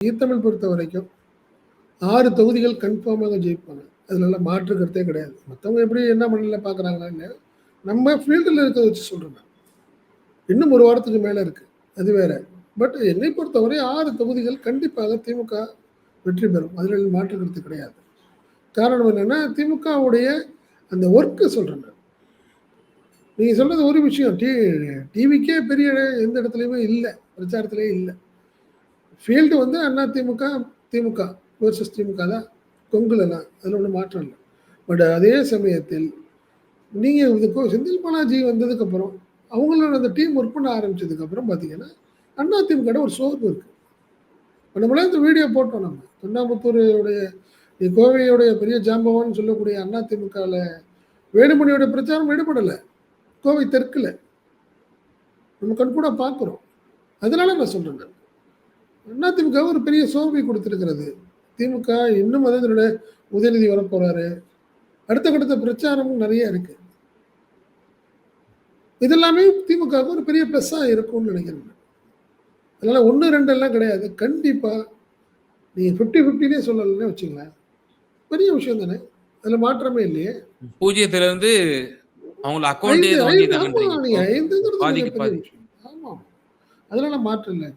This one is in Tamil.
ஈத்தமிழ் பொறுத்த வரைக்கும் 6 தொகுதிகள் கன்ஃபார்மாக ஜெயிப்பாங்க. அதுல மாற்று கருத்தே கிடையாது. மத்தவங்க எப்படி என்ன மனநிலையில பார்க்குறாங்களா இல்லையா? நம்ம ஃபீல்டுல இருக்கிறத வச்சு சொல்றேன் நான். இன்னும் 1 வாரத்துக்கு மேல இருக்கு. அது வேற. பட் என்னை பொறுத்தவரை 6 தொகுதிகள் கண்டிப்பாக திமுக வெற்றி பெறும். அதில் மாற்று கருத்து கிடையாது. காரணம் என்னன்னா, திமுகவுடைய அந்த ஒர்க்கு சொல்றேன் நான். நீங்க சொல்றது ஒரு விஷயம். டிவிக்கே பெரிய எந்த இடத்துலயுமே இல்ல. பிரச்சாரத்திலே இல்ல. ஃபீல்டு வந்து அதிமுக, திமுக வெர்சஸ் திமுக தான் கொங்குலலாம். அதில் ஒன்றும் மாற்றம் இல்லை. பட் அதே சமயத்தில் நீங்கள் இதுக்கு செந்தில் பாலாஜி வந்ததுக்கப்புறம் அவங்களோட அந்த டீம் ஒர்க் பண்ண ஆரம்பிச்சதுக்கப்புறம் பார்த்தீங்கன்னா அதிமுக ஒரு சோர்வு இருக்குது. இப்போ நம்மளே இந்த வீடியோ போட்டோம். நம்ம தொண்டாமுத்தூருடைய கோவையுடைய பெரிய ஜாம்பவான்னு சொல்லக்கூடிய அதிமுகவில் வேலுமணியோட பிரச்சாரம் ஈடுபடலை. கோவை தெற்குல நம்ம கண்கூட பார்க்குறோம். அதனால நான் சொல்கிறேன், அதிமுக ஒரு பெரிய சோர்வை கொடுத்துருக்கிறது. திமுக இன்னும் அதனோட உதயநிதி வரப்போறாரு. அடுத்த கட்ட பிரச்சாரமும் நிறைய இருக்கு. இதெல்லாமே திமுக ஒரு பெரிய பிளஸ்ஸா இருக்கும்னு நினைக்கிறேன். அதனால 1, 2 எல்லாம் கிடையாது. கண்டிப்பா நீங்க 50-50 சொல்லலன்னு வச்சுங்களேன். பெரிய விஷயம் தானே. அதுல மாற்றமே இல்லையே. பூஜ்ஜியத்துல இருந்து அவங்கள அக்கௌண்டே ஆமா, அதனால மாற்றம் இல்லை.